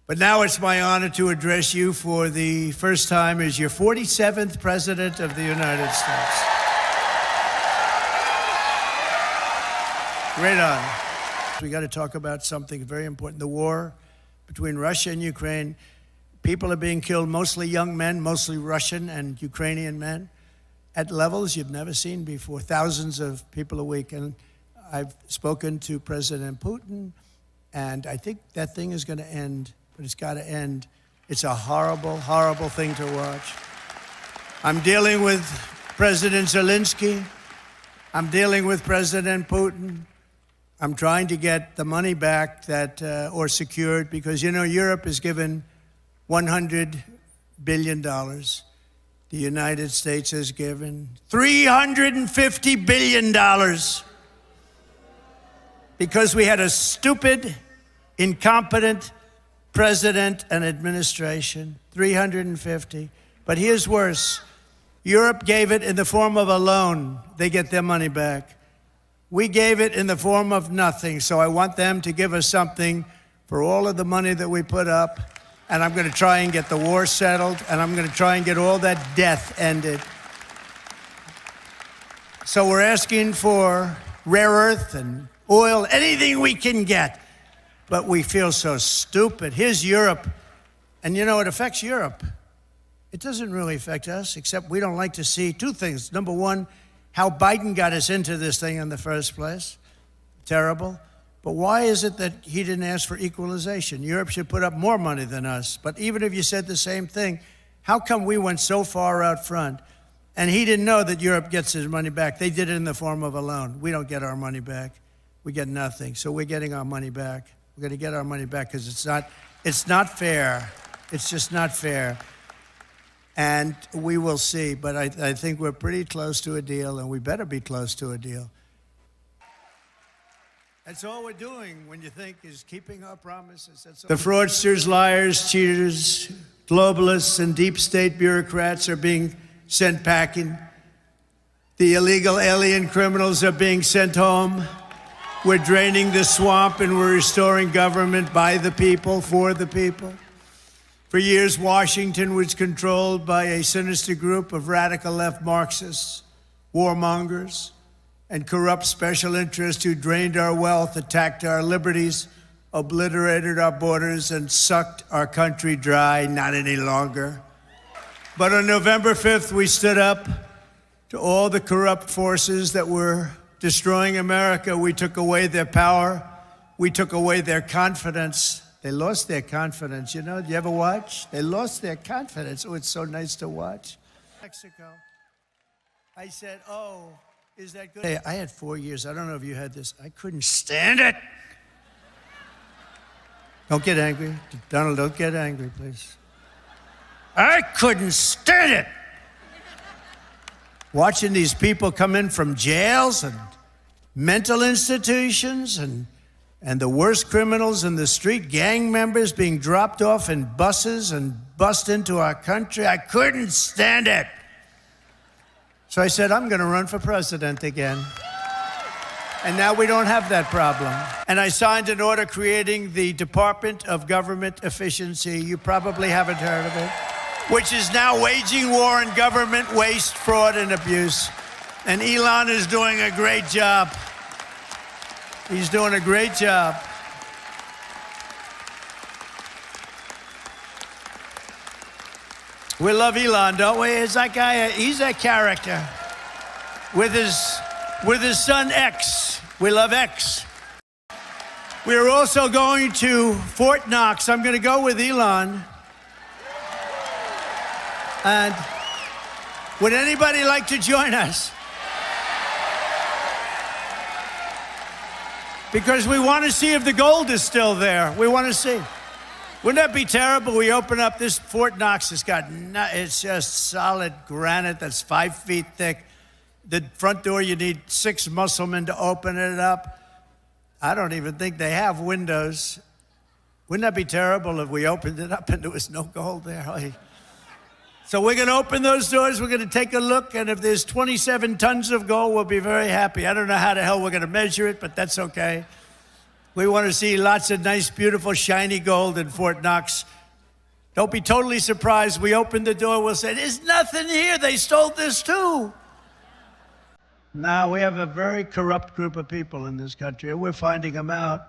But now it's my honor to address you for the first time as your 47th President of the United States. Great honor. We got to talk about something very important. The war between Russia and Ukraine. People are being killed, mostly young men, mostly Russian and Ukrainian men, at levels you've never seen before, thousands of people a week. And I've spoken to President Putin, and I think that thing is going to end, but it's got to end. It's a horrible, horrible thing to watch. I'm dealing with President Zelenskiy. I'm dealing with President Putin. I'm trying to get the money back that, or secured, because, you know, Europe has given $100 billion. The United States has given $350 billion because we had a stupid, incompetent president and administration. 350. But here's worse. Europe gave it in the form of a loan. They get their money back. We gave it in the form of nothing. So I want them to give us something for all of the money that we put up. And I'm going to try and get the war settled, and I'm going to try and get all that death ended. So we're asking for rare earth and oil, anything we can get. But we feel so stupid. Here's Europe. And you know, it affects Europe. It doesn't really affect us, except we don't like to see two things. Number one, how Biden got us into this thing in the first place. Terrible. But why is it that he didn't ask for equalization? Europe should put up more money than us. But even if you said the same thing, how come we went so far out front? And he didn't know that Europe gets his money back. They did it in the form of a loan. We don't get our money back. We get nothing. So we're getting our money back. We're going to get our money back because it's not fair. It's just not fair. And we will see. But I think we're pretty close to a deal, and we better be close to a deal. That's all we're doing, when you think, is keeping our promises. The fraudsters, liars, cheaters, globalists, and deep state bureaucrats are being sent packing. The illegal alien criminals are being sent home. We're draining the swamp, and we're restoring government by the people, for the people. For years, Washington was controlled by a sinister group of radical left Marxists, warmongers, and corrupt special interests who drained our wealth, attacked our liberties, obliterated our borders, and sucked our country dry. Not any longer. But on November 5th, we stood up to all the corrupt forces that were destroying America. We took away their power. We took away their confidence. They lost their confidence. You know, do you ever watch? They lost their confidence. Oh, it's so nice to watch. Mexico. I said, oh, is that good? Hey, I had 4 years. I don't know if you had this. I couldn't stand it. Don't get angry. Donald, don't get angry, please. I couldn't stand it. Watching these people come in from jails and mental institutions and the worst criminals in the street, gang members being dropped off in buses and bussed into our country. I couldn't stand it. So I said, I'm going to run for president again. And now we don't have that problem. And I signed an order creating the Department of Government Efficiency. You probably haven't heard of it. Which is now waging war on government waste, fraud, and abuse. And Elon is doing a great job. He's doing a great job. We love Elon, don't we? It's that guy, he's a character. With his son X. We love X. We're also going to Fort Knox. I'm going to go with Elon. And would anybody like to join us? Because we want to see if the gold is still there. We want to see. Wouldn't that be terrible? We open up this Fort Knox. It's just solid granite that's 5 feet thick. The front door, you need 6 musclemen to open it up. I don't even think they have windows. Wouldn't that be terrible if we opened it up and there was no gold there? So we're going to open those doors. We're going to take a look. And if there's 27 tons of gold, we'll be very happy. I don't know how the hell we're going to measure it, but that's okay. We want to see lots of nice, beautiful, shiny gold in Fort Knox. Don't be totally surprised. We open the door, we'll say, there's nothing here. They stole this too. Now, we have a very corrupt group of people in this country, and we're finding them out.